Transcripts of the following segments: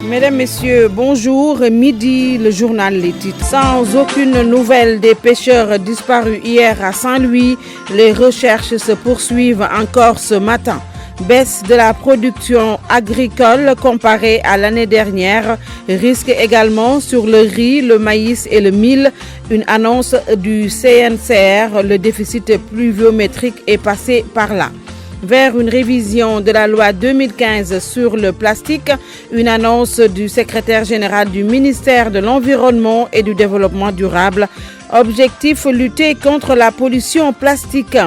Mesdames, Messieurs, bonjour. Midi, le journal Les Titres. Sans aucune nouvelle des pêcheurs disparus hier à Saint-Louis, les recherches se poursuivent encore ce matin. Baisse de la production agricole comparée à l'année dernière. Risque également sur le riz, le maïs et le mil. Une annonce du CNCR, le déficit pluviométrique est passé par là. Vers une révision de la loi 2015 sur le plastique, une annonce du secrétaire général du ministère de l'Environnement et du Développement durable. Objectif, lutter contre la pollution plastique.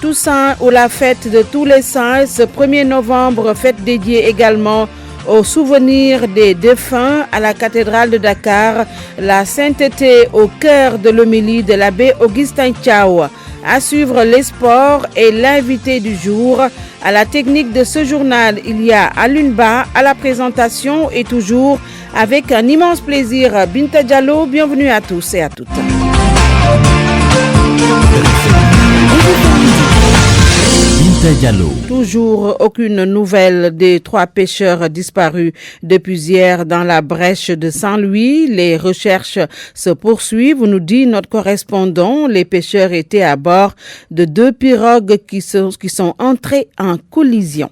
Toussaint ou la fête de tous les saints, ce 1er novembre, fête dédiée également au souvenir des défunts à la cathédrale de Dakar, la sainteté au cœur de l'homélie de l'abbé Augustin Thiaw. À suivre les sports et l'invité du jour. À la technique de ce journal, il y a Alunba à la présentation et toujours avec un immense plaisir, Binta Diallo. Bienvenue à tous et à toutes. Toujours aucune nouvelle des 3 pêcheurs disparus depuis hier dans la brèche de Saint-Louis. Les recherches se poursuivent, nous dit notre correspondant. Les pêcheurs étaient à bord de 2 pirogues qui sont entrées en collision.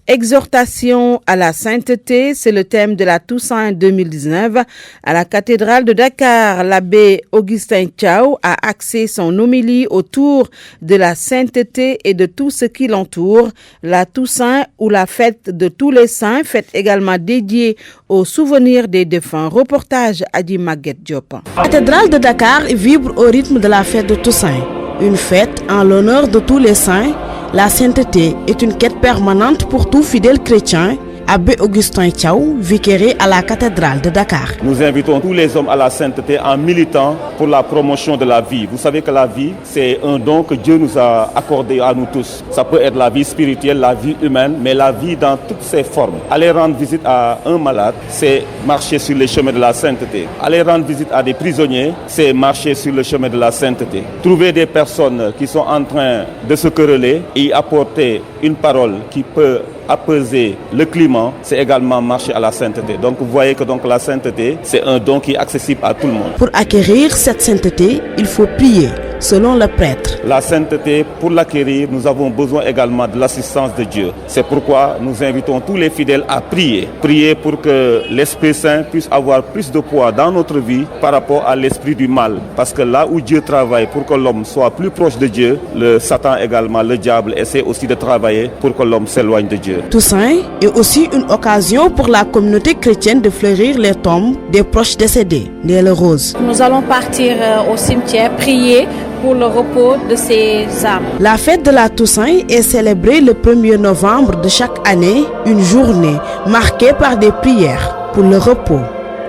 Exhortation à la sainteté, c'est le thème de la Toussaint 2019. À la cathédrale de Dakar, l'abbé Augustin Thiaw a axé son homélie autour de la sainteté et de tout ce qui l'entoure. La Toussaint ou la fête de tous les saints, fête également dédiée au souvenir des défunts. Reportage Adi Maguette Diop. La cathédrale de Dakar vibre au rythme de la fête de Toussaint. Une fête en l'honneur de tous les saints. La sainteté est une quête permanente pour tout fidèle chrétien. Abbé Augustin Thiaw, vicaire à la cathédrale de Dakar. Nous invitons tous les hommes à la sainteté en militant pour la promotion de la vie. Vous savez que la vie, c'est un don que Dieu nous a accordé à nous tous. Ça peut être la vie spirituelle, la vie humaine, mais la vie dans toutes ses formes. Aller rendre visite à un malade, c'est marcher sur les chemins de la sainteté. Aller rendre visite à des prisonniers, c'est marcher sur le chemin de la sainteté. Trouver des personnes qui sont en train de se quereller et apporter une parole qui peut apaiser le climat, c'est également marcher à la sainteté. Donc vous voyez que la sainteté, c'est un don qui est accessible à tout le monde. Pour acquérir cette sainteté, il faut prier, selon le prêtre. La sainteté, pour l'acquérir, nous avons besoin également de l'assistance de Dieu. C'est pourquoi nous invitons tous les fidèles à prier. Prier pour que l'Esprit Saint puisse avoir plus de poids dans notre vie par rapport à l'esprit du mal. Parce que là où Dieu travaille pour que l'homme soit plus proche de Dieu, le Satan également, le diable, essaie aussi de travailler pour que l'homme s'éloigne de Dieu. Toussaint est aussi une occasion pour la communauté chrétienne de fleurir les tombes des proches décédés. Néla Rose. Nous allons partir au cimetière, prier pour le repos de ces âmes. La fête de la Toussaint est célébrée le 1er novembre de chaque année, une journée marquée par des prières pour le repos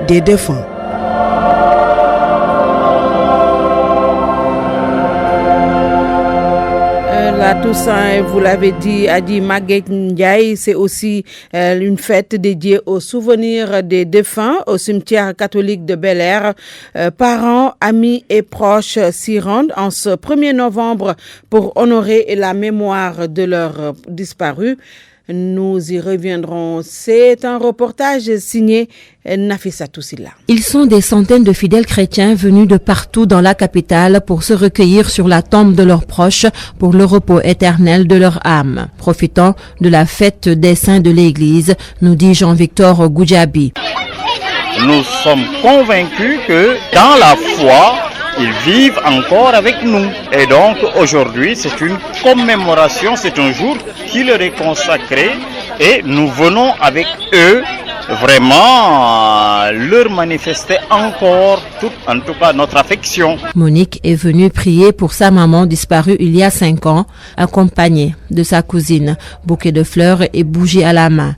des défunts. La Toussaint, vous l'avez dit, Adi Maguette Ndiaye, c'est aussi une fête dédiée au souvenir des défunts au cimetière catholique de Bel-Air. Parents, amis et proches s'y rendent en ce 1er novembre pour honorer la mémoire de leurs disparus. Nous y reviendrons. C'est un reportage signé Nafissa Toussila. Ils sont des centaines de fidèles chrétiens venus de partout dans la capitale pour se recueillir sur la tombe de leurs proches pour le repos éternel de leur âme. Profitant de la fête des saints de l'Église, nous dit Jean-Victor Goudjabi. Nous sommes convaincus que dans la foi, ils vivent encore avec nous. Et donc aujourd'hui, c'est une commémoration, c'est un jour qui leur est consacré et nous venons avec eux vraiment leur manifester encore en tout cas notre affection. Monique est venue prier pour sa maman disparue il y a 5 ans, accompagnée de sa cousine, bouquet de fleurs et bougies à la main.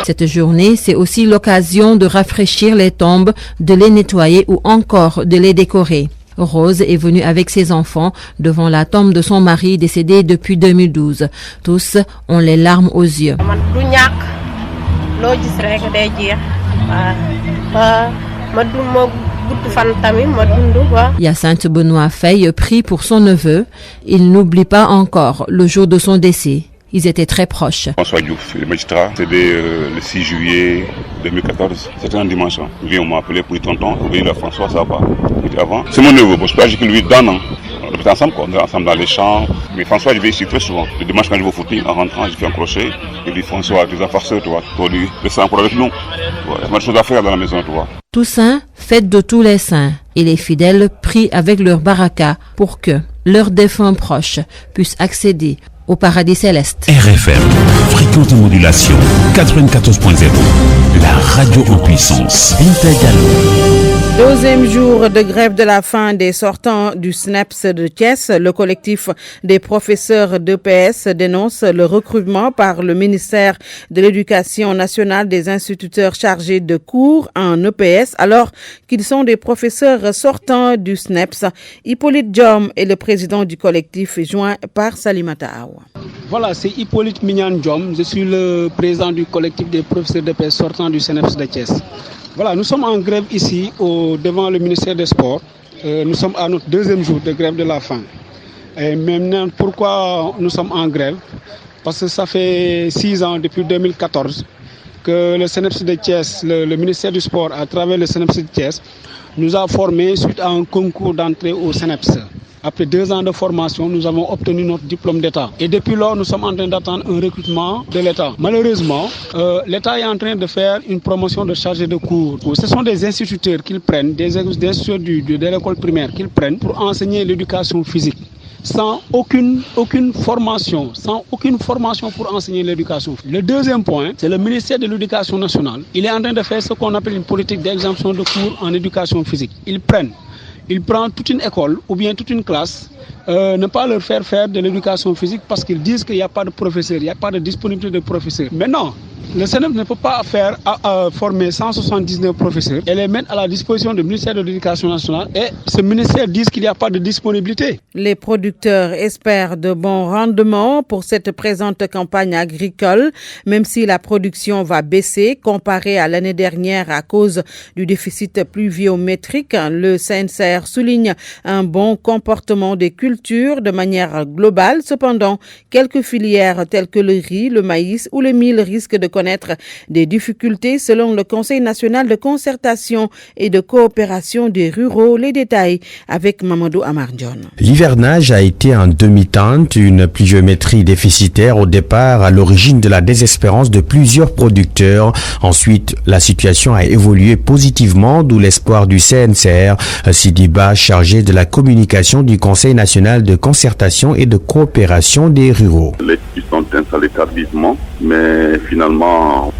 Cette journée, c'est aussi l'occasion de rafraîchir les tombes, de les nettoyer ou encore de les décorer. Rose est venue avec ses enfants devant la tombe de son mari décédé depuis 2012. Tous ont les larmes aux yeux. Hyacinthe Benoît Faye prie pour son neveu. Il n'oublie pas encore le jour de son décès. Ils étaient très proches. François Diouf, le magistrat, c'était le 6 juillet 2014. C'était un dimanche. On m'a appelé pour dire tonton, oui, là, François, ça va. Avant. C'est mon neveu, je peux agir que lui d'un an. On était ensemble, on est ensemble dans les champs. Mais François, je vais ici très souvent. Le dimanche, quand je vais au footing, en rentrant, je fais un crochet. Il dit François, tu es un farceur, tu vois. Tu lui laisses encore avec nous. Il y a pas de choses à faire dans la maison, tu vois. Toussaint, fête de tous les saints. Et les fidèles prient avec leur baraka pour que leurs défunts proches puissent accéder au paradis céleste. RFM, fréquente modulation 94.0, la radio en puissance. Binta Diallo. Deuxième jour de grève de la faim des sortants du SNEPS de Thiès. Le collectif des professeurs d'EPS dénonce le recrutement par le ministère de l'Éducation nationale des instituteurs chargés de cours en EPS alors qu'ils sont des professeurs sortants du SNEPS. Hippolyte Diom est le président du collectif joint par Salimata Awa. Voilà, c'est Hippolyte Mignan Diom. Je suis le président du collectif des professeurs d'EPS sortants du SNEPS de Thiès. Voilà, nous sommes en grève ici devant le ministère des Sports. Nous sommes à notre deuxième jour de grève de la faim. Et maintenant, pourquoi nous sommes en grève? Parce que ça fait 6 ans, depuis 2014, que le SNEPS de Thiès, le ministère du Sport, à travers le SNEPS de Thiès, nous a formés suite à un concours d'entrée au SNEPS. Après 2 ans de formation, nous avons obtenu notre diplôme d'État. Et depuis lors, nous sommes en train d'attendre un recrutement de l'État. Malheureusement, l'État est en train de faire une promotion de chargé de cours. Ce sont des instituteurs qu'ils prennent, des instituteurs de l'école primaire qu'ils prennent pour enseigner l'éducation physique. Sans aucune formation, pour enseigner l'éducation. Le deuxième point, c'est le ministère de l'Éducation nationale. Il est en train de faire ce qu'on appelle une politique d'exemption de cours en éducation physique. Il prend toute une école ou bien toute une classe, ne pas leur faire de l'éducation physique parce qu'ils disent qu'il n'y a pas de professeurs, il n'y a pas de disponibilité de professeurs. Maintenant, le SNEPS ne peut pas former 179 professeurs et les mettre à la disposition du ministère de l'Éducation nationale et ce ministère dit qu'il n'y a pas de disponibilité. Les producteurs espèrent de bons rendements pour cette présente campagne agricole, même si la production va baisser comparée à l'année dernière à cause du déficit pluviométrique. Le CNCR souligne un bon comportement des cultures de manière globale. Cependant, quelques filières telles que le riz, le maïs ou le mil risquent de connaître des difficultés selon le Conseil national de concertation et de coopération des ruraux. Les détails avec Mamadou Amardion. L'hivernage a été en demi-teinte, une pluviométrie déficitaire au départ à l'origine de la désespérance de plusieurs producteurs. Ensuite, la situation a évolué positivement, d'où l'espoir du CNCR, Sidiba, chargé de la communication du Conseil national de concertation et de coopération des ruraux. Les puits sont installés tardivement, mais finalement,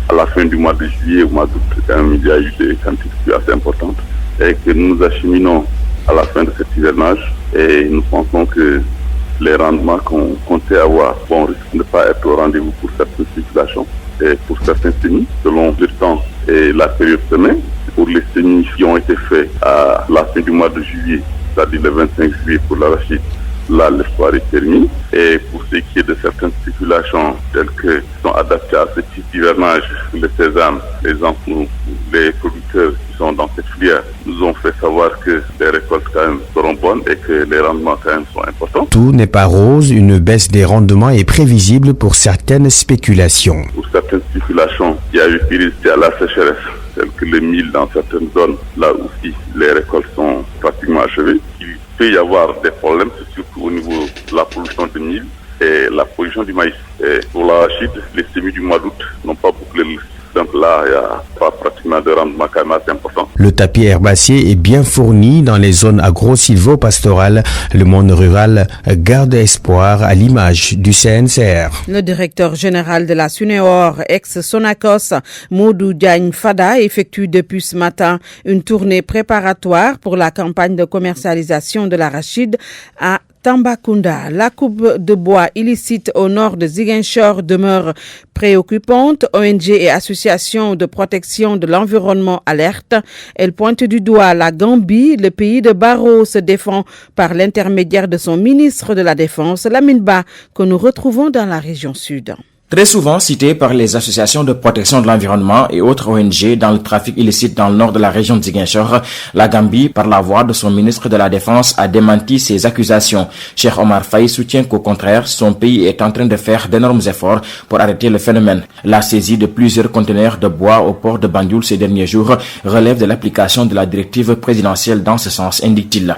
à la fin du mois de juillet, au mois d'août, il y a eu des quantités assez importantes et que nous acheminons à la fin de cet hivernage et nous pensons que les rendements qu'on comptait avoir risquent de ne pas être au rendez-vous pour certaines circulations et pour certains semis, selon le temps et la période semée. Pour les semis qui ont été faits à la fin du mois de juillet, c'est-à-dire le 25 juillet pour l'arachide, là l'espoir est terminé. Et pour ce qui est de certaines spéculations telles que sont adaptées à ce type d'hivernage, le sésame, les producteurs qui sont dans cette filière nous ont fait savoir que les récoltes quand même seront bonnes et que les rendements quand même sont importants. Tout n'est pas rose, une baisse des rendements est prévisible pour certaines spéculations. Pour certaines spéculations, il y a eu péricité à la sécheresse, telle que le mil dans certaines zones, là aussi les récoltes sont pratiquement achevées. Il peut y avoir des problèmes, surtout au niveau de la production de mil et la production du maïs. Et pour l'arachide, les semis du mois d'août n'ont pas bouclé le système. Là, il n'y a pas pratiquement de rendement quand même assez important. Le tapis herbacier est bien fourni dans les zones agro-silvo-pastorales. Le monde rural garde espoir à l'image du CNCR. Le directeur général de la SUNEOR, ex-Sonacos, Modou Diagne Fada, effectue depuis ce matin une tournée préparatoire pour la campagne de commercialisation de l'arachide à Tambacounda. La coupe de bois illicite au nord de Ziguinchor demeure préoccupante. ONG et associations de protection de l'environnement alertent. Elle pointe du doigt la Gambie. Le pays de Barrow se défend par l'intermédiaire de son ministre de la Défense, Lamine Ba, que nous retrouvons dans la région sud. Très souvent cité par les associations de protection de l'environnement et autres ONG dans le trafic illicite dans le nord de la région de Ziguinchor, la Gambie, par la voix de son ministre de la Défense, a démenti ces accusations. Cheikh Omar Faye soutient qu'au contraire, son pays est en train de faire d'énormes efforts pour arrêter le phénomène. La saisie de plusieurs conteneurs de bois au port de Banjul ces derniers jours relève de l'application de la directive présidentielle dans ce sens, indique-t-il.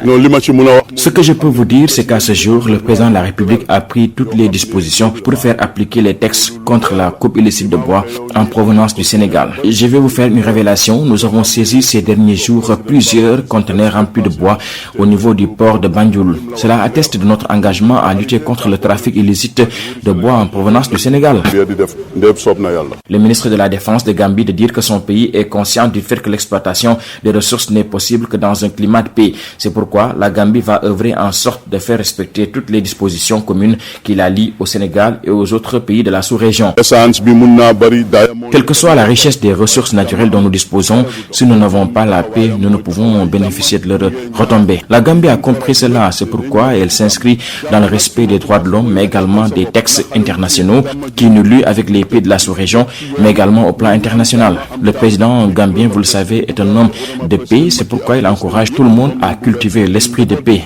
Ce que je peux vous dire, c'est qu'à ce jour, le président de la République a pris toutes les dispositions pour faire appliquer les textes contre la coupe illicite de bois en provenance du Sénégal. Je vais vous faire une révélation. Nous avons saisi ces derniers jours plusieurs conteneurs remplis de bois au niveau du port de Banjul. Cela atteste de notre engagement à lutter contre le trafic illicite de bois en provenance du Sénégal. Le ministre de la Défense de Gambie de dire que son pays est conscient du fait que l'exploitation des ressources n'est possible que dans un climat de paix. C'est pourquoi la Gambie va œuvrer en sorte de faire respecter toutes les dispositions communes qui la lient au Sénégal et aux autres pays de la sous-région. Quelle que soit la richesse des ressources naturelles dont nous disposons, si nous n'avons pas la paix, nous ne pouvons bénéficier de leur retombée. La Gambie a compris cela, c'est pourquoi elle s'inscrit dans le respect des droits de l'homme, mais également des textes internationaux qui nous lient avec les pays de la sous-région, mais également au plan international. Le président gambien, vous le savez, est un homme de paix, c'est pourquoi il encourage tout le monde à cultiver l'esprit de paix.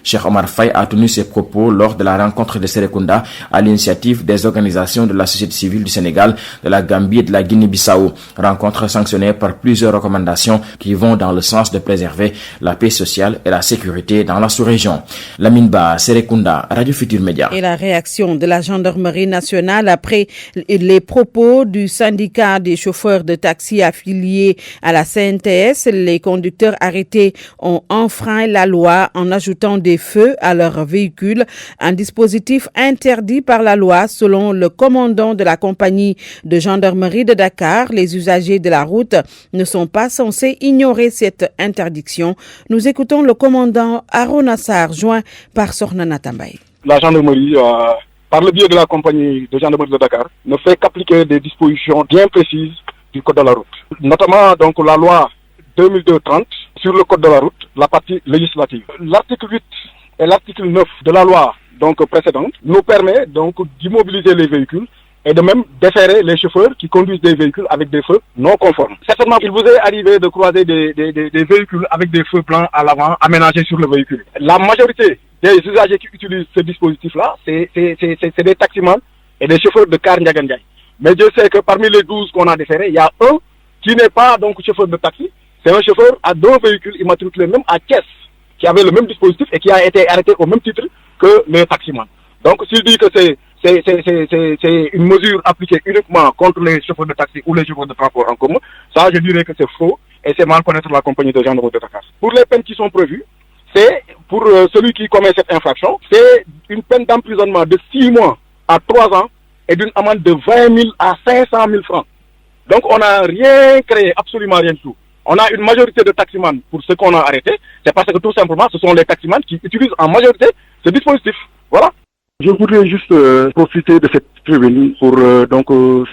Cheikh Omar Faye a tenu ses propos lors de la rencontre de Serekunda à l'initiative des organisations de la société civile du Sénégal, de la Gambie et de la Guinée-Bissau. Rencontre sanctionnée par plusieurs recommandations qui vont dans le sens de préserver la paix sociale et la sécurité dans la sous-région. Lamine Ba, Serekunda, Radio Futur Média. Et la réaction de la gendarmerie nationale après les propos du syndicat des chauffeurs de taxi affiliés à la CNTS, les conducteurs arrêtés ont enfreint la loi en ajoutant des feux à leurs véhicules, un dispositif interdit par la loi selon le commandant de la compagnie de gendarmerie de Dakar. Les usagers de la route ne sont pas censés ignorer cette interdiction. Nous écoutons le commandant Aaron Assar, joint par Sornana Tambay. La gendarmerie, par le biais de la compagnie de gendarmerie de Dakar, ne fait qu'appliquer des dispositions bien précises du code de la route. Notamment donc la loi 2002-30 sur le code de la route, la partie législative. L'article 8 et l'article 9 de la loi donc précédente nous permet donc d'immobiliser les véhicules et de même déférer les chauffeurs qui conduisent des véhicules avec des feux non conformes. Certainement, il vous est arrivé de croiser des véhicules avec des feux blancs à l'avant aménagés sur le véhicule. La majorité des usagers qui utilisent ce dispositif-là, c'est des taximans et des chauffeurs de car Ndiagandiaï. Mais je sais que parmi les 12 qu'on a déférés, il y a un qui n'est pas donc chauffeur de taxi, c'est un chauffeur à 2 véhicules immatriculés même à Thiès, qui avait le même dispositif et qui a été arrêté au même titre que les taximans. Donc s'il dit que c'est une mesure appliquée uniquement contre les chauffeurs de taxi ou les chauffeurs de transport en commun, ça je dirais que c'est faux et c'est mal connaître la compagnie de gendarmerie de Dakar. Pour les peines qui sont prévues, c'est pour celui qui commet cette infraction, c'est une peine d'emprisonnement de 6 mois à 3 ans et d'une amende de 20 000 à 500 000 francs. Donc on n'a rien créé, absolument rien du tout. On a une majorité de taximans pour ce qu'on a arrêté, c'est parce que tout simplement ce sont les taximans qui utilisent en majorité ce dispositif. Voilà. Je voudrais juste profiter de cette tribune pour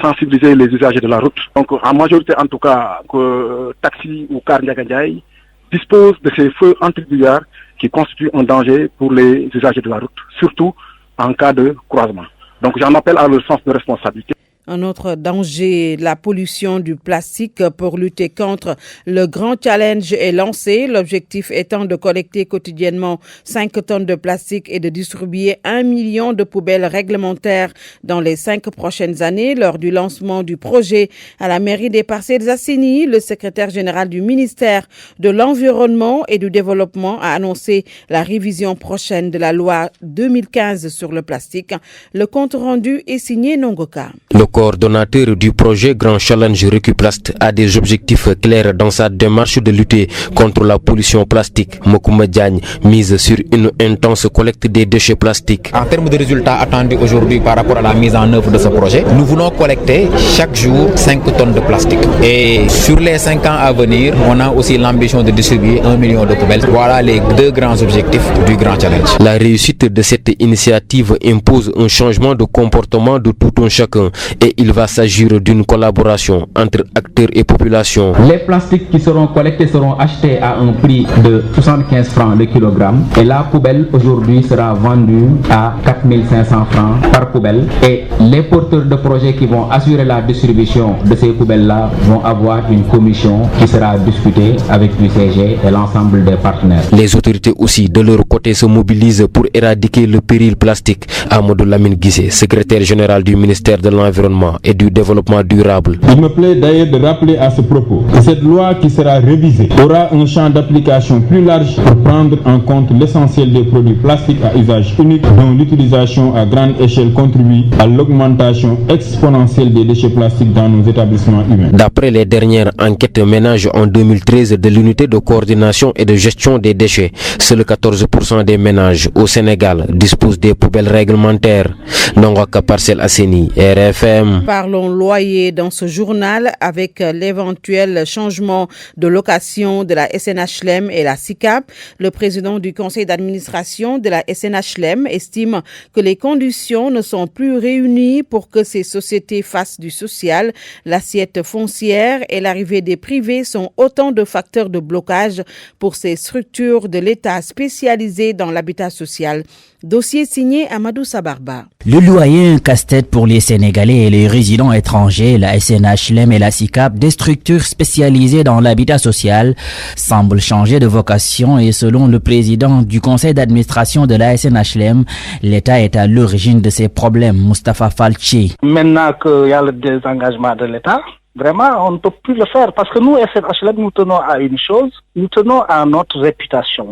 sensibiliser les usagers de la route. Donc en majorité en tout cas, que taxi ou car Ndiagandiaï disposent de ces feux anti-brouillard qui constituent un danger pour les usagers de la route, surtout en cas de croisement. Donc j'en appelle à leur sens de responsabilité. Un autre danger, la pollution du plastique. Pour lutter contre le grand challenge est lancé. L'objectif étant de collecter quotidiennement 5 tonnes de plastique et de distribuer 1 million de poubelles réglementaires dans les 5 prochaines années. Lors du lancement du projet à la mairie des Parcelles Assainies, le secrétaire général du ministère de l'Environnement et du Développement a annoncé la révision prochaine de la loi 2015 sur le plastique. Le compte rendu est signé Nongoka. Le coordonnateur du projet Grand Challenge Recuplast a des objectifs clairs dans sa démarche de lutter contre la pollution plastique. Mokouma Diagne mise sur une intense collecte des déchets plastiques. En termes de résultats attendus aujourd'hui par rapport à la mise en œuvre de ce projet, nous voulons collecter chaque jour 5 tonnes de plastique. Et sur les 5 ans à venir, on a aussi l'ambition de distribuer 1 million de poubelles. Voilà les 2 grands objectifs du Grand Challenge. La réussite de cette initiative impose un changement de comportement de tout un chacun et il va s'agir d'une collaboration entre acteurs et population. Les plastiques qui seront collectés seront achetés à un prix de 75 francs le kilogramme et la poubelle aujourd'hui sera vendue à 4500 francs par poubelle et les porteurs de projets qui vont assurer la distribution de ces poubelles-là vont avoir une commission qui sera discutée avec l'UCG et l'ensemble des partenaires. Les autorités aussi de leur côté se mobilisent pour éradiquer le péril plastique. Amadou Lamine Guissé, secrétaire général du ministère de l'Environnement et du Développement durable. Il me plaît d'ailleurs de rappeler à ce propos que cette loi qui sera révisée aura un champ d'application plus large pour prendre en compte l'essentiel des produits plastiques à usage unique dont l'utilisation à grande échelle contribue à l'augmentation exponentielle des déchets plastiques dans nos établissements humains. D'après les dernières enquêtes ménages en 2013 de l'unité de coordination et de gestion des déchets, seuls 14% des ménages au Sénégal disposent des poubelles réglementaires. Nongwaka Parcelles Asseni, RFM. Parlons loyer dans ce journal avec l'éventuel changement de location de la SNHLM et la SICAP. Le président du conseil d'administration de la SNHLM estime que les conditions ne sont plus réunies pour que ces sociétés fassent du social. L'assiette foncière et l'arrivée des privés sont autant de facteurs de blocage pour ces structures de l'État spécialisées dans l'habitat social. Dossier signé Amadou Sabarba. Le loyer est un casse-tête pour les Sénégalais et les résidents étrangers. La SNHLM et la SICAP, des structures spécialisées dans l'habitat social, semblent changer de vocation et selon le président du conseil d'administration de la SNHLM, l'État est à l'origine de ces problèmes. Moustapha Falchi. Maintenant qu'il y a le désengagement de l'État, vraiment, on ne peut plus le faire parce que nous, SNHLM, nous tenons à une chose, nous tenons à notre réputation.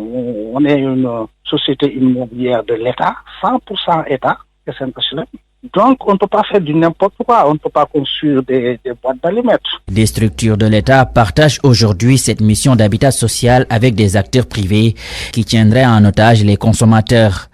On est une société immobilière de l'État, 100% État, SNHLM. Donc, on ne peut pas faire du n'importe quoi. On ne peut pas construire des boîtes d'allumettes. Des structures de l'État partagent aujourd'hui cette mission d'habitat social avec des acteurs privés qui tiendraient en otage les consommateurs.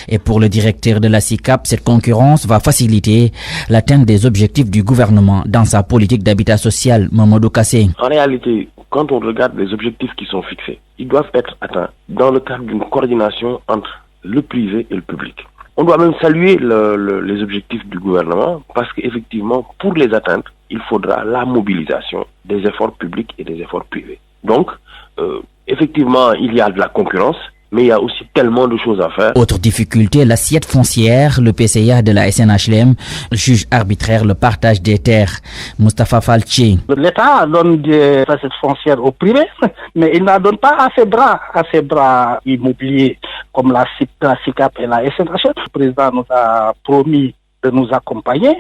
Et pour le directeur de la SICAP, cette concurrence va faciliter l'atteinte des objectifs du gouvernement dans sa politique d'habitat social. Mamadou Kassé. En réalité, quand on regarde les objectifs qui sont fixés, ils doivent être atteints dans le cadre d'une coordination entre le privé et le public. On doit même saluer les objectifs du gouvernement parce qu'effectivement, pour les atteindre, il faudra la mobilisation des efforts publics et des efforts privés. Donc, effectivement, il y a de la concurrence, mais il y a aussi tellement de choses à faire. Autre difficulté, l'assiette foncière. Le PCA de la SNHLM juge arbitraire le partage des terres. Moustapha Falchi. L'État donne des assiettes foncières au privé, mais il n'en donne pas à ses bras immobiliers comme la SICAP et la SNHLM. Le président nous a promis de nous accompagner.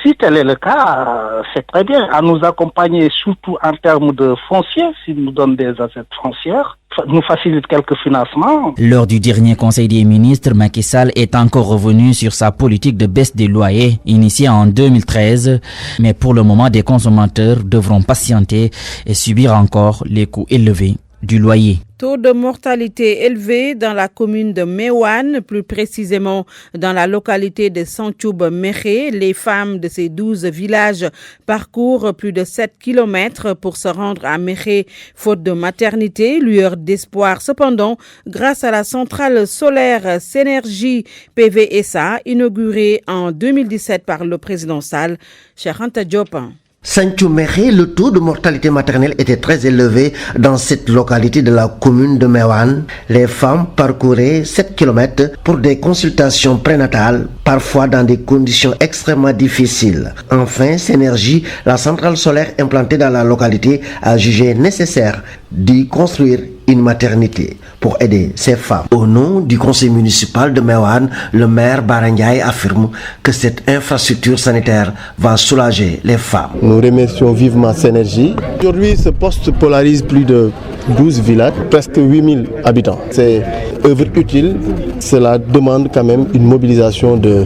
Si tel est le cas, c'est très bien. À nous accompagner surtout en termes de foncier, s'il nous donne des assiettes foncières, nous facilite quelques financements. Lors du dernier conseil des ministres, Macky Sall est encore revenu sur sa politique de baisse des loyers initiée en 2013. Mais pour le moment, des consommateurs devront patienter et subir encore les coûts élevés du loyer. Taux de mortalité élevé dans la commune de Meouane, plus précisément dans la localité de Santhiou-Méré. Les femmes de ces 12 villages parcourent plus de 7 kilomètres pour se rendre à Méré, faute de maternité. Lueur d'espoir cependant, grâce à la centrale solaire Synergie PVSA, inaugurée en 2017 par le président Sall, Cheikh Anta Diop. Santhiou-Méré, le taux de mortalité maternelle était très élevé dans cette localité de la commune de Meouane. Les femmes parcouraient 7 km pour des consultations prénatales, parfois dans des conditions extrêmement difficiles. Enfin, Synergie, la centrale solaire implantée dans la localité, a jugé nécessaire d'y construire une maternité pour aider ces femmes. Au nom du conseil municipal de Meouane, le maire Barangay affirme que cette infrastructure sanitaire va soulager les femmes. Nous remercions vivement Synergie. Aujourd'hui, ce poste polarise plus de 12 villages, presque 8000 habitants. C'est œuvre utile. Cela demande quand même une mobilisation de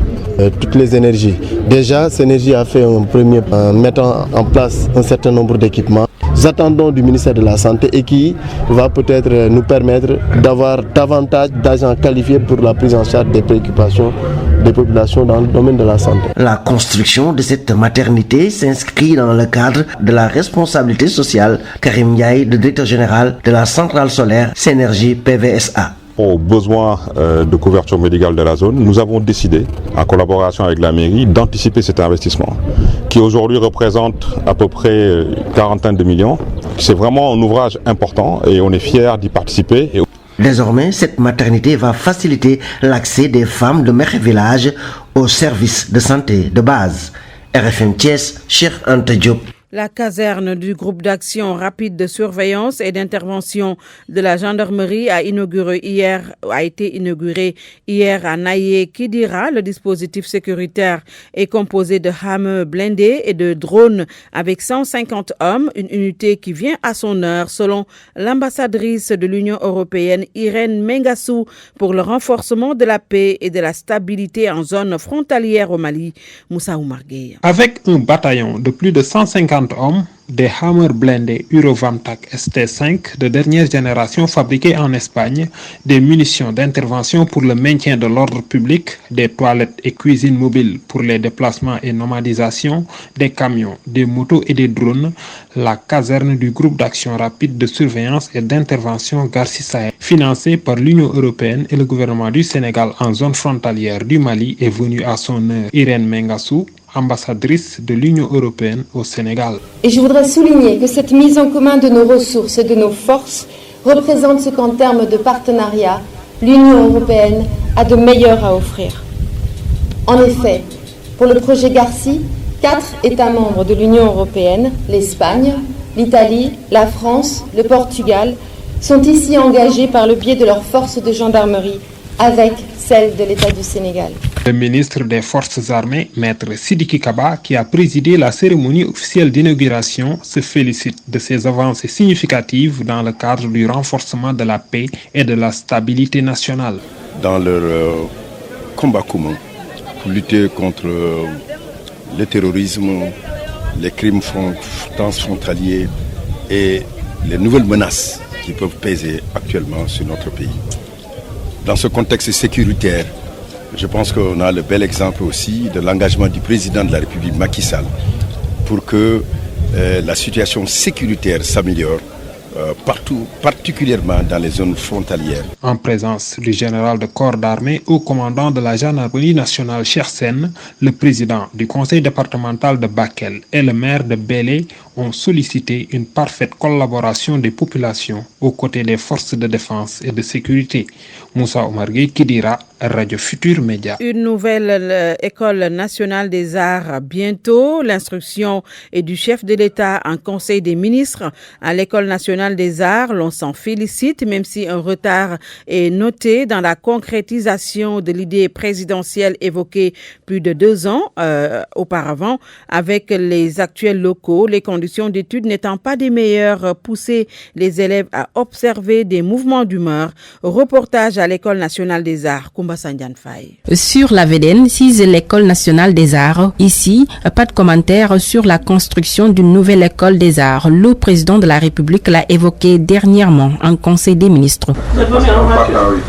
toutes les énergies. Déjà, Synergie a fait un premier en mettant en place un certain nombre d'équipements. Nous attendons du ministère de la Santé et qui va peut-être nous permettre d'avoir davantage d'agents qualifiés pour la prise en charge des préoccupations des populations dans le domaine de la santé. La construction de cette maternité s'inscrit dans le cadre de la responsabilité sociale. Karim Ndiaye, le directeur général de la centrale solaire Synergie PVSA. aux besoins de couverture médicale de la zone, nous avons décidé, en collaboration avec la mairie, d'anticiper cet investissement, qui aujourd'hui représente à peu près une quarantaine de millions. C'est vraiment un ouvrage important et on est fiers d'y participer. Désormais, cette maternité va faciliter l'accès des femmes de Mekhe Village aux services de santé de base. RFM Thiès, Cheikh Anta Diop. La caserne du groupe d'action rapide de surveillance et d'intervention de la gendarmerie a été inaugurée hier à Naye Kidira. Le dispositif sécuritaire est composé de hammers blindés et de drones avec 150 hommes, une unité qui vient à son heure selon l'ambassadrice de l'Union européenne Irène Mengassou pour le renforcement de la paix et de la stabilité en zone frontalière au Mali. Moussa Oumar Gueye. Avec un bataillon de plus de 150 hommes, des hammers blindés Eurovamtac ST5 de dernière génération fabriqués en Espagne, des munitions d'intervention pour le maintien de l'ordre public, des toilettes et cuisines mobiles pour les déplacements et nomadisation, des camions, des motos et des drones, la caserne du groupe d'action rapide de surveillance et d'intervention Garci Sahel, financée par l'Union européenne et le gouvernement du Sénégal en zone frontalière du Mali, est venue à son heure. Irène Mengassou, ambassadrice de l'Union européenne au Sénégal. Et je voudrais souligner que cette mise en commun de nos ressources et de nos forces représente ce qu'en termes de partenariat, l'Union européenne a de meilleur à offrir. En effet, pour le projet Garci, 4 États membres de l'Union européenne, l'Espagne, l'Italie, la France, le Portugal, sont ici engagés par le biais de leurs forces de gendarmerie avec celles de l'État du Sénégal. Le ministre des Forces armées, Maître Sidiki Kaba, qui a présidé la cérémonie officielle d'inauguration, se félicite de ces avancées significatives dans le cadre du renforcement de la paix et de la stabilité nationale. Dans leur combat commun pour lutter contre le terrorisme, les crimes transfrontaliers et les nouvelles menaces qui peuvent peser actuellement sur notre pays. Dans ce contexte sécuritaire, je pense qu'on a le bel exemple aussi de l'engagement du président de la République Macky Sall pour que la situation sécuritaire s'améliore partout, particulièrement dans les zones frontalières. En présence du général de corps d'armée, haut commandant de la gendarmerie nationale Cheikh Sène, le président du conseil départemental de Bakel et le maire de Bélé ont sollicité une parfaite collaboration des populations aux côtés des forces de défense et de sécurité. Moussa Oumar Gueye, Kidira, Radio Futur Média. Une nouvelle école nationale des arts bientôt. L'instruction est du chef de l'État en conseil des ministres à l'école nationale des arts. L'on s'en félicite, même si un retard est noté dans la concrétisation de l'idée présidentielle évoquée plus de 2 ans auparavant. Avec les actuels locaux, les conditions d'études n'étant pas des meilleures, pousser les élèves à observer des mouvements d'humeur. Reportage à l'école nationale des arts. Sur la VDN 6, l'école nationale des arts. Ici, pas de commentaire sur la construction d'une nouvelle école des arts. Le président de la République l'a évoqué dernièrement en conseil des ministres.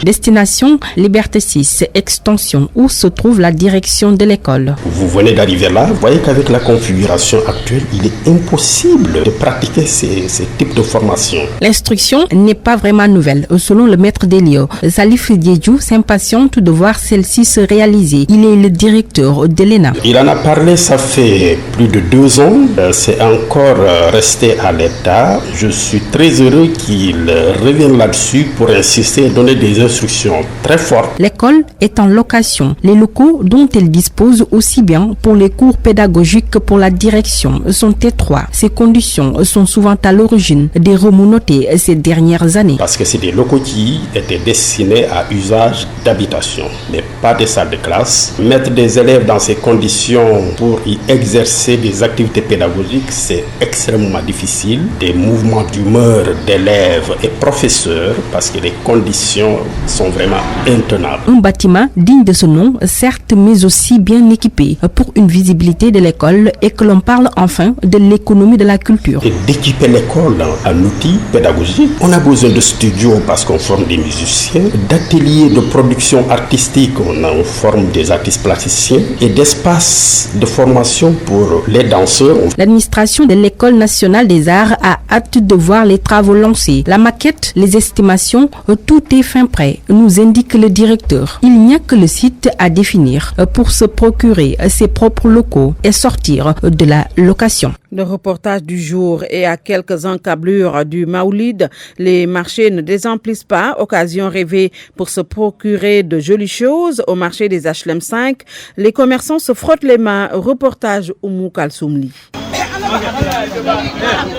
Destination Liberté 6, extension. Où se trouve la direction de l'école? Vous venez d'arriver là, vous voyez qu'avec la configuration actuelle, il est impossible de pratiquer ces types de formations. L'instruction n'est pas vraiment nouvelle, selon le maître des lieux. Salif Diédjou s'impatiente de voir celle-ci se réaliser. Il est le directeur de l'ENA. Il en a parlé, ça fait plus de 2 ans. C'est encore resté à l'état. Je suis très heureux qu'il revienne là-dessus pour insister et donner des instructions très fortes. L'école est en location. Les locaux dont elle dispose aussi bien pour les cours pédagogiques que pour la direction sont étroits. Ces conditions sont souvent à l'origine des remous notés ces dernières années. Parce que c'est des locaux qui étaient destinés à usage d'habitation, mais pas des salles de classe. Mettre des élèves dans ces conditions pour y exercer des activités pédagogiques, c'est extrêmement difficile. Des mouvements d'humeur d'élèves et professeurs, parce que les conditions sont vraiment intenables. Un bâtiment digne de ce nom, certes, mais aussi bien équipé pour une visibilité de l'école et que l'on parle enfin de l'économie l'économie de la culture. Et d'équiper l'école en outils pédagogiques. On a besoin de studios parce qu'on forme des musiciens, d'ateliers de production artistique, on forme des artistes plasticiens et d'espaces de formation pour les danseurs. L'administration de l'École nationale des arts a hâte de voir les travaux lancés. La maquette, les estimations, tout est fin prêt, nous indique le directeur. Il n'y a que le site à définir pour se procurer ses propres locaux et sortir de la location. Le reportage du jour est à quelques encablures du Maoulid. Les marchés ne désemplissent pas. Occasion rêvée pour se procurer de jolies choses au marché des HLM 5. Les commerçants se frottent les mains. Reportage Oumou Kalsoumli.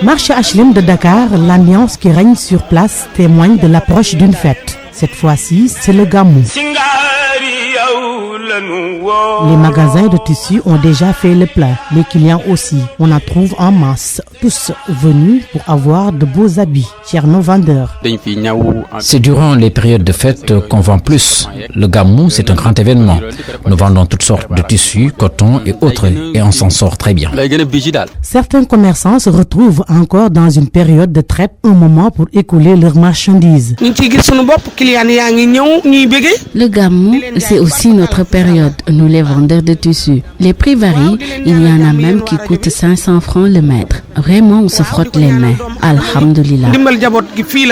Marché HLM de Dakar, l'ambiance qui règne sur place témoigne de l'approche d'une fête. Cette fois-ci, c'est le Gamou. Les magasins de tissus ont déjà fait le plein, les clients aussi. On en trouve en masse, tous venus pour avoir de beaux habits. Chers nos vendeurs. C'est durant les périodes de fête qu'on vend plus. Le Gamou, c'est un grand événement. Nous vendons toutes sortes de tissus, coton et autres, et on s'en sort très bien. Certains commerçants se retrouvent encore dans une période de traite, un moment pour écouler leurs marchandises. Le Gamou, c'est aussi notre période, nous les vendeurs de tissus. Les prix varient, il y en a même qui coûtent 500 francs le mètre. Vraiment, on se frotte les mains. Alhamdulillah.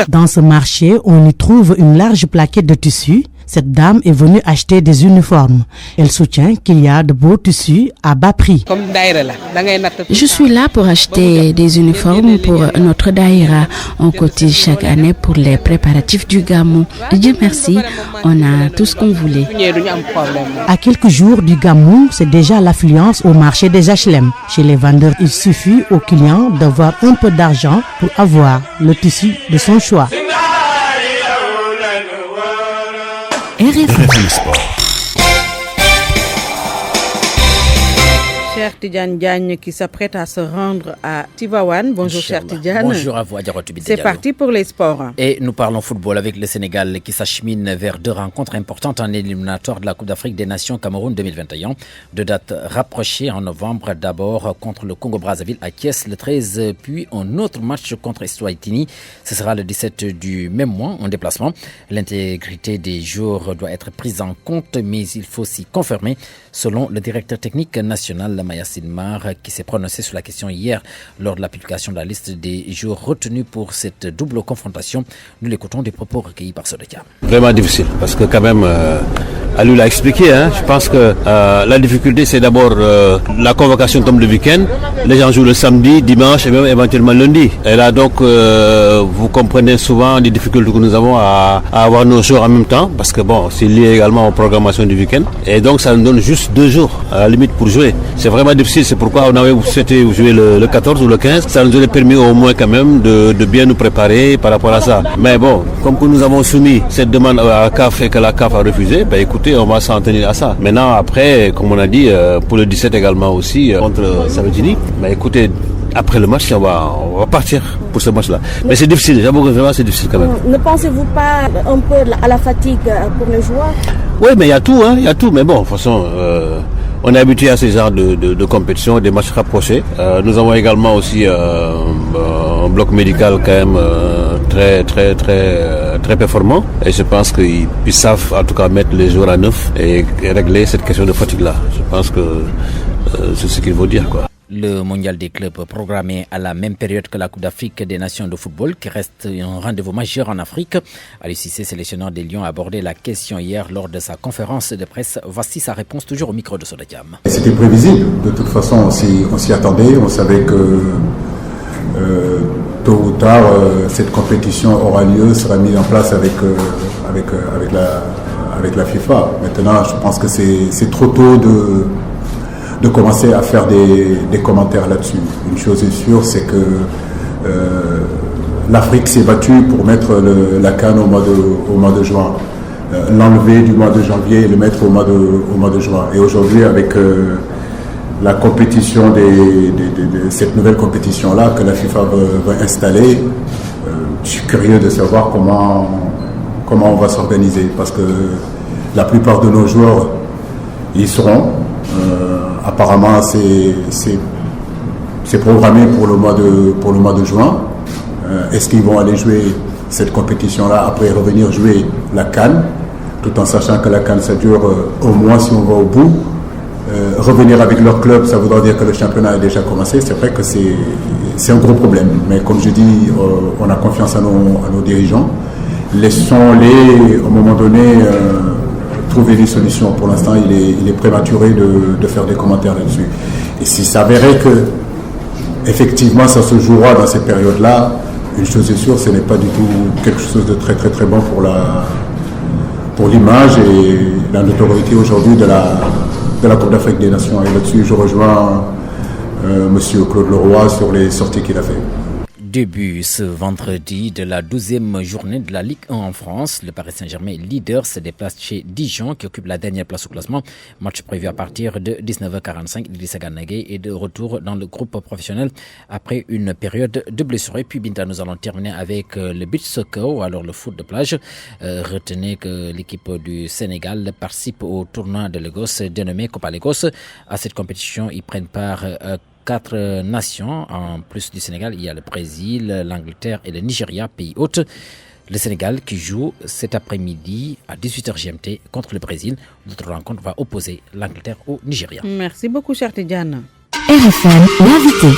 Dans ce marché, on y trouve une large plaquette de tissus. Cette dame est venue acheter des uniformes. Elle soutient qu'il y a de beaux tissus à bas prix. Je suis là pour acheter des uniformes pour notre daïra. On cotise chaque année pour les préparatifs du Gamou. Dieu merci, on a tout ce qu'on voulait. À quelques jours du Gamou, c'est déjà l'affluence au marché des HLM. Chez les vendeurs, il suffit aux clients d'avoir un peu d'argent pour avoir le tissu de son choix. RFI Sport. Cher Tidiane Diagne qui s'apprête à se rendre à Tivaouane. Bonjour cher Tidiane. Bonjour à vous Adjaratou Bidé C'est parti pour les sports. Et nous parlons football avec le Sénégal qui s'achemine vers deux rencontres importantes en éliminatoire de la Coupe d'Afrique des Nations Cameroun 2021. Deux dates rapprochées en novembre, d'abord contre le Congo-Brazzaville à Thiès le 13, puis un autre match contre Eswatini. Ce sera le 17 du même mois en déplacement. L'intégrité des joueurs doit être prise en compte, mais il faut s'y confirmer selon le directeur technique national Maya Sidmar, qui s'est prononcé sur la question hier lors de la publication de la liste des joueurs retenus pour cette double confrontation. Nous l'écoutons des propos recueillis par Sodeka. Vraiment difficile, parce que quand même, Alou l'a expliqué, je pense que la difficulté c'est d'abord la convocation tombe le week-end, les gens jouent le samedi, dimanche et même éventuellement lundi. Et là donc, vous comprenez souvent les difficultés que nous avons à avoir nos joueurs en même temps, parce que bon, c'est lié également aux programmations du week-end. Et donc ça nous donne juste 2 jours à la limite pour jouer. C'est vraiment difficile, c'est pourquoi on avait souhaité jouer le 14 ou le 15. Ça nous aurait permis au moins quand même de bien nous préparer par rapport à ça. Mais bon, comme que nous avons soumis cette demande à la CAF et que la CAF a refusé, écoutez, on va s'en tenir à ça. Maintenant, après, comme on a dit, pour le 17 également aussi, contre Savagini, écoutez, après le match, on va partir pour ce match-là. Mais c'est difficile, j'avoue que vraiment c'est difficile quand même. Ne pensez-vous pas un peu à la fatigue pour les joueurs? Oui, mais il y a tout, mais bon, de toute façon, on est habitué à ces genres de compétitions, des matchs rapprochés. Nous avons également aussi un bloc médical quand même très performant. Et je pense qu'ils savent en tout cas mettre les joueurs à neuf et régler cette question de fatigue-là. Je pense que c'est ce qu'il faut dire, quoi. Le mondial des clubs programmé à la même période que la Coupe d'Afrique des Nations de football, qui reste un rendez-vous majeur en Afrique. Aliou Cissé, sélectionneur des Lions, a abordé la question hier lors de sa conférence de presse. Voici sa réponse, toujours au micro de Sodadiam. C'était prévisible. De toute façon, on s'y attendait. On savait que tôt ou tard, cette compétition aura lieu, sera mise en place avec la FIFA. Maintenant, je pense que c'est trop tôt de commencer à faire des commentaires là-dessus. Une chose est sûre, c'est que l'Afrique s'est battue pour mettre la CAN au mois de juin. L'enlever du mois de janvier et le mettre au mois de juin. Et aujourd'hui, avec la compétition cette nouvelle compétition-là que la FIFA va installer, je suis curieux de savoir comment on va s'organiser. Parce que la plupart de nos joueurs y seront. Apparemment, c'est c'est programmé pour le mois de juin. Est-ce qu'ils vont aller jouer cette compétition-là, après revenir jouer la CAN, tout en sachant que la CAN, ça dure au moins si on va au bout. Revenir avec leur club, ça voudra dire que le championnat a déjà commencé. C'est vrai que c'est un gros problème. Mais comme je dis, on a confiance à nos dirigeants. Laissons-les, au moment donné, trouver des solutions. Pour l'instant, il est prématuré de faire des commentaires là-dessus. Et s'il s'avérait que, effectivement, ça se jouera dans cette période-là, une chose est sûre, ce n'est pas du tout quelque chose de très très très bon pour l'image et la notoriété aujourd'hui de la Coupe d'Afrique des Nations. Et là-dessus, je rejoins Monsieur Claude Leroy sur les sorties qu'il a fait. Début ce vendredi de la 12e journée de la Ligue 1 en France. Le Paris Saint-Germain, leader, se déplace chez Dijon qui occupe la dernière place au classement. Match prévu à partir de 19h45. Idrissa Gana Gueye est de retour dans le groupe professionnel après une période de blessure. Et puis Binta, nous allons terminer avec le beach soccer ou alors le foot de plage. Retenez que l'équipe du Sénégal participe au tournoi de Lagos dénommé Copa Lagos. À cette compétition, ils prennent part 4 nations. En plus du Sénégal, il y a le Brésil, l'Angleterre et le Nigeria, pays hôte. Le Sénégal qui joue cet après-midi à 18h GMT contre le Brésil. Notre rencontre va opposer l'Angleterre au Nigeria. Merci beaucoup, cher Tidiane. RFM, l'invité.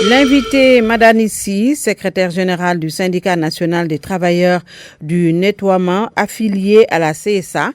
L'invité Madanissi, secrétaire général du syndicat national des travailleurs du nettoiement affilié à la CSA,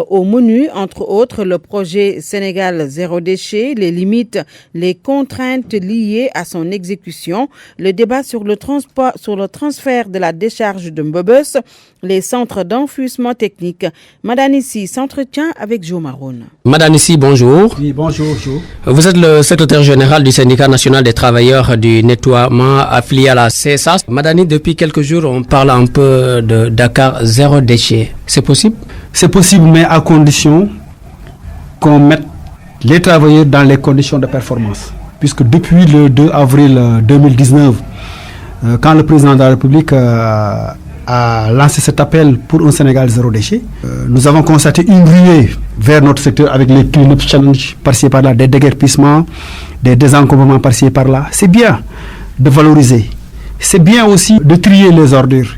au menu, entre autres, le projet Sénégal zéro déchet, les limites, les contraintes liées à son exécution, le débat sur le transfert de la décharge de Mbobus, les centres d'enfouissement technique. Madanissi s'entretient avec Jo Maroun. Madanissi, bonjour. Oui, bonjour, Jo. Vous êtes le secrétaire général du syndicat national des travailleurs du nettoiement affilié à la CSA. Madani, depuis quelques jours, on parle un peu de Dakar zéro déchet. C'est possible? C'est possible, mais à condition qu'on mette les travailleurs dans les conditions de performance. Puisque depuis le 2 avril 2019, quand le président de la République a lancé cet appel pour un Sénégal zéro déchet, nous avons constaté une ruée vers notre secteur avec les clean-up challenge par-ci par-là, des déguerpissements, des désencombrements par-ci par-là. C'est bien de valoriser. C'est bien aussi de trier les ordures.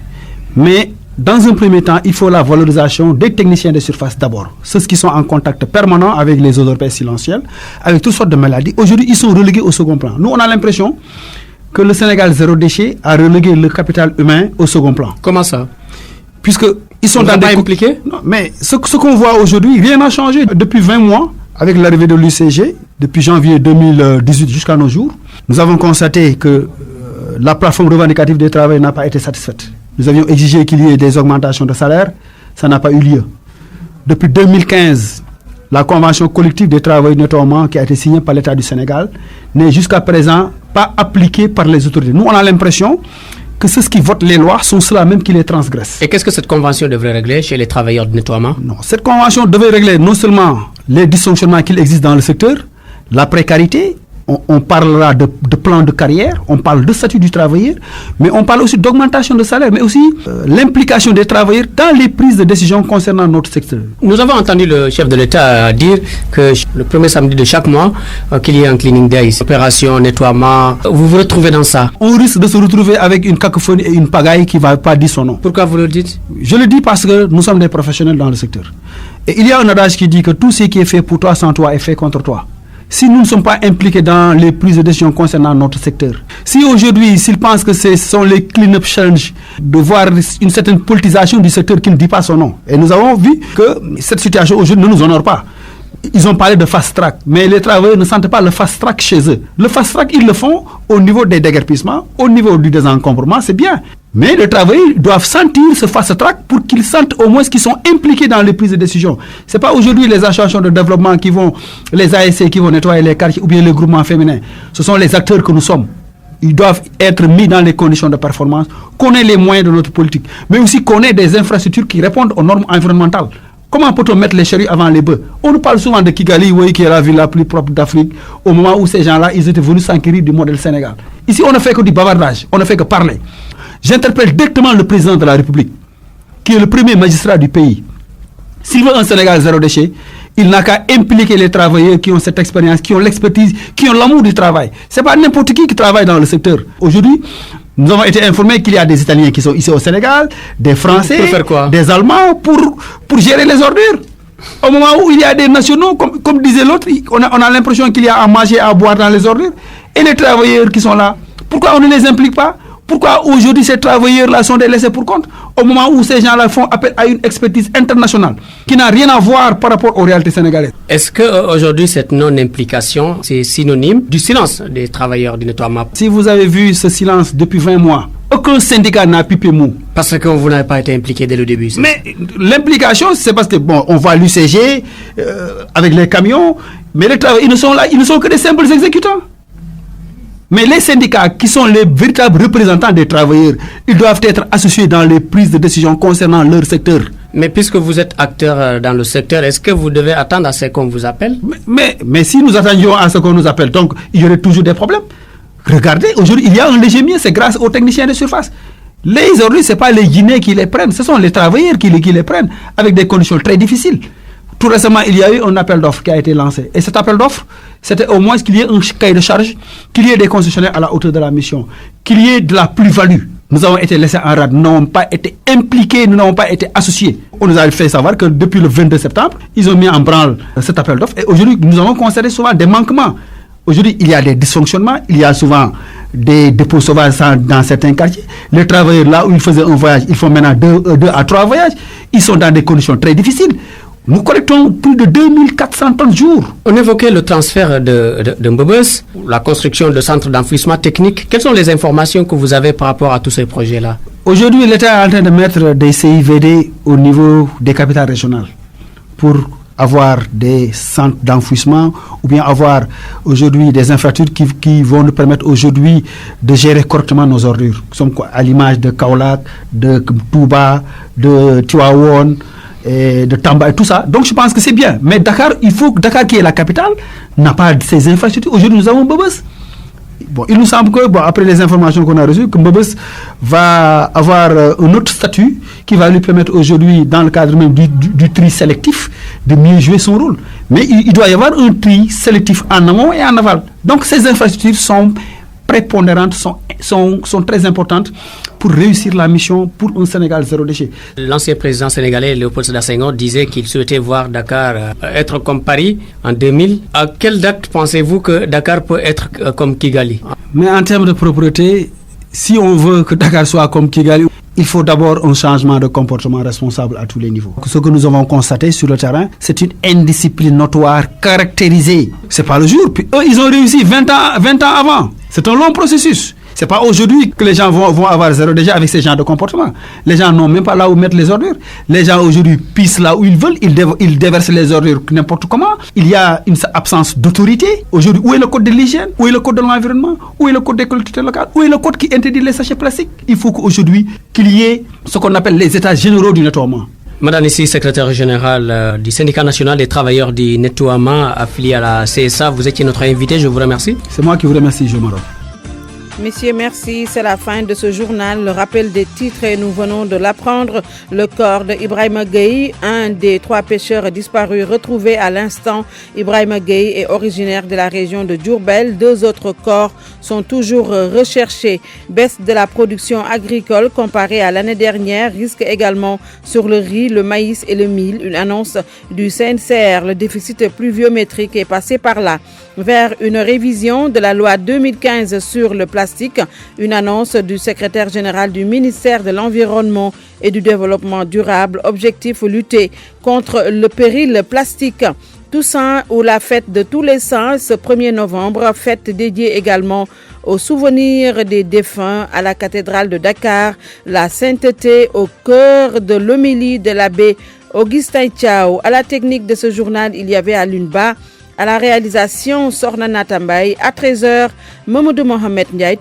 Mais dans un premier temps, il faut la valorisation des techniciens de surface d'abord. Ceux qui sont en contact permanent avec les odeurs pestilentielles, avec toutes sortes de maladies. Aujourd'hui, ils sont relégués au second plan. Nous, on a l'impression que le Sénégal zéro déchet a relégué le capital humain au second plan. Comment ça? Puisque ils sont dans des compliqués. Non, mais ce qu'on voit aujourd'hui, rien n'a changé depuis 20 mois avec l'arrivée de l'UCG, depuis janvier 2018 jusqu'à nos jours. Nous avons constaté que la plateforme revendicative des travailleurs n'a pas été satisfaite. Nous avions exigé qu'il y ait des augmentations de salaire, ça n'a pas eu lieu. Depuis 2015, la convention collective des travailleurs du nettoiement qui a été signée par l'État du Sénégal n'est jusqu'à présent pas appliquée par les autorités. Nous, on a l'impression que ceux qui votent les lois sont ceux-là même qui les transgressent. Et qu'est-ce que cette convention devrait régler chez les travailleurs du nettoiement? Non, cette convention devait régler non seulement les dysfonctionnements qu'il existe dans le secteur, la précarité. On parlera de plan de carrière, on parle de statut du travailleur, mais on parle aussi d'augmentation de salaire, mais aussi l'implication des travailleurs dans les prises de décision concernant notre secteur. Nous avons entendu le chef de l'État dire que le premier samedi de chaque mois, qu'il y ait un cleaning day, opération, nettoiement. Vous vous retrouvez dans ça? On risque de se retrouver avec une cacophonie et une pagaille qui ne va pas dire son nom. Pourquoi vous le dites? Je le dis parce que nous sommes des professionnels dans le secteur. Et il y a un adage qui dit que tout ce qui est fait pour toi sans toi est fait contre toi. Si nous ne sommes pas impliqués dans les prises de décision concernant notre secteur, si aujourd'hui, s'ils pensent que ce sont les clean-up challenge, de voir une certaine politisation du secteur qui ne dit pas son nom. Et nous avons vu que cette situation aujourd'hui ne nous honore pas. Ils ont parlé de fast track, mais les travailleurs ne sentent pas le fast track chez eux. Le fast track, ils le font au niveau des déguerpissements, au niveau du désencombrement, c'est bien. Mais les travailleurs doivent sentir ce fast track pour qu'ils sentent au moins qu'ils sont impliqués dans les prises de décision. Ce n'est pas aujourd'hui les associations de développement qui vont, les ASC qui vont nettoyer les quartiers ou bien les groupements féminins. Ce sont les acteurs que nous sommes. Ils doivent être mis dans les conditions de performance, qu'on ait les moyens de notre politique, mais aussi qu'on ait des infrastructures qui répondent aux normes environnementales. Comment peut-on mettre les charrues avant les bœufs? On nous parle souvent de Kigali, qui est la ville la plus propre d'Afrique, au moment où ces gens-là, ils étaient venus s'enquérir du modèle Sénégal. Ici, on ne fait que du bavardage, on ne fait que parler. J'interpelle directement le président de la République, qui est le premier magistrat du pays. S'il veut un Sénégal zéro déchet, Il n'a qu'à impliquer les travailleurs qui ont cette expérience, qui ont l'expertise, qui ont l'amour du travail. Ce n'est pas n'importe qui travaille dans le secteur. Aujourd'hui, nous avons été informés qu'il y a des Italiens qui sont ici au Sénégal, des Français, des Allemands pour gérer les ordures. Au moment où il y a des nationaux, comme disait l'autre, on a l'impression qu'il y a à manger, à boire dans les ordures. Et les travailleurs qui sont là, pourquoi on ne les implique pas? Pourquoi aujourd'hui ces travailleurs-là sont des laissés pour compte au moment où ces gens-là font appel à une expertise internationale qui n'a rien à voir par rapport aux réalités sénégalaises? Est-ce qu'aujourd'hui cette non-implication, c'est synonyme du silence des travailleurs du nettoiement? Si vous avez vu ce silence depuis 20 mois, aucun syndicat n'a pipé mou. Parce que vous n'avez pas été impliqué dès le début. Mais l'implication, c'est parce que, bon, on voit l'UCG avec les camions, mais les travailleurs, ils ne sont que des simples exécutants. Mais les syndicats, qui sont les véritables représentants des travailleurs, ils doivent être associés dans les prises de décision concernant leur secteur. Mais puisque vous êtes acteur dans le secteur, est-ce que vous devez attendre à ce qu'on vous appelle? Mais si nous attendions à ce qu'on nous appelle, donc il y aurait toujours des problèmes. Regardez, aujourd'hui, il y a un léger mieux, c'est grâce aux techniciens de surface. Les ordures, ce n'est pas les Guinéens qui les prennent, ce sont les travailleurs qui les prennent, avec des conditions très difficiles. Tout récemment, il y a eu un appel d'offres qui a été lancé. Et cet appel d'offres, c'était au moins qu'il y ait un cahier de charge, qu'il y ait des concessionnaires à la hauteur de la mission, qu'il y ait de la plus-value. Nous avons été laissés en rade, nous n'avons pas été impliqués, nous n'avons pas été associés. On nous a fait savoir que depuis le 22 septembre, ils ont mis en branle cet appel d'offres. Et aujourd'hui, nous avons constaté souvent des manquements. Aujourd'hui, il y a des dysfonctionnements, il y a souvent des dépôts sauvages dans certains quartiers. Les travailleurs, là où ils faisaient un voyage, ils font maintenant 2 à 3 voyages. Ils sont dans des conditions très difficiles. Nous collectons plus de 2400 tonnes jour. On évoquait le transfert de Mbebes, la construction de centres d'enfouissement technique. Quelles sont les informations que vous avez par rapport à tous ces projets-là? Aujourd'hui, l'État est en train de mettre des CIVD au niveau des capitales régionales pour avoir des centres d'enfouissement ou bien avoir aujourd'hui des infrastructures qui vont nous permettre aujourd'hui de gérer correctement nos ordures. Nous sommes à l'image de Kaolack, de Touba, de Tivaouane, de Tamba et tout ça. Donc je pense que c'est bien. Mais Dakar, il faut que Dakar, qui est la capitale, n'a pas ces infrastructures. Aujourd'hui, nous avons Mbebes. Bon, il nous semble que, après les informations qu'on a reçues, que Mbebes va avoir un autre statut qui va lui permettre aujourd'hui, dans le cadre même du tri sélectif, de mieux jouer son rôle. Mais il doit y avoir un tri sélectif en amont et en aval. Donc ces infrastructures sont prépondérantes, sont très importantes pour réussir la mission pour un Sénégal zéro déchet. L'ancien président sénégalais Léopold Sédar Senghor disait qu'il souhaitait voir Dakar être comme Paris en 2000. À quelle date pensez-vous que Dakar peut être comme Kigali? Mais en termes de propreté, si on veut que Dakar soit comme Kigali, il faut d'abord un changement de comportement responsable à tous les niveaux. Ce que nous avons constaté sur le terrain, c'est une indiscipline notoire, caractérisée. C'est pas le jour. Puis eux, ils ont réussi 20 ans avant. C'est un long processus. C'est pas aujourd'hui que les gens vont avoir zéro déchet avec ces genres de comportement. Les gens n'ont même pas là où mettre les ordures. Les gens aujourd'hui pissent là où ils veulent, ils déversent les ordures n'importe comment. Il y a une absence d'autorité. Aujourd'hui, où est le code de l'hygiène? Où est le code de l'environnement? Où est le code des collectivités locales? Où est le code qui interdit les sachets plastiques? Il faut qu'aujourd'hui, qu'il y ait ce qu'on appelle les états généraux du nettoiement. Madame ici, secrétaire général du syndicat national des travailleurs du nettoiement affilié à la CSA, vous étiez notre invité, je vous remercie. C'est moi qui vous remercie, je m'arrête. Messieurs, merci. C'est la fin de ce journal. Le rappel des titres et nous venons de l'apprendre. Le corps d'Ibrahima Gueye, un des 3 pêcheurs disparus, retrouvé à l'instant. Ibrahima Gueye est originaire de la région de Diourbel. 2 autres corps sont toujours recherchés. Baisse de la production agricole comparée à l'année dernière. Risque également sur le riz, le maïs et le mil. Une annonce du CNCR. Le déficit pluviométrique est passé par là. Vers une révision de la loi 2015 sur le plastique, une annonce du secrétaire général du ministère de l'Environnement et du Développement durable. Objectif, lutter contre le péril plastique. Toussaint ou la fête de tous les saints, ce 1er novembre, fête dédiée également au souvenir des défunts à la cathédrale de Dakar, la sainteté au cœur de l'homélie de l'abbé Augustin Thiaw. À la technique de ce journal, il y avait Alioune Ba. À la réalisation, Sorna Natambay. À 13h, Mamadou Mohamed Ndiaye.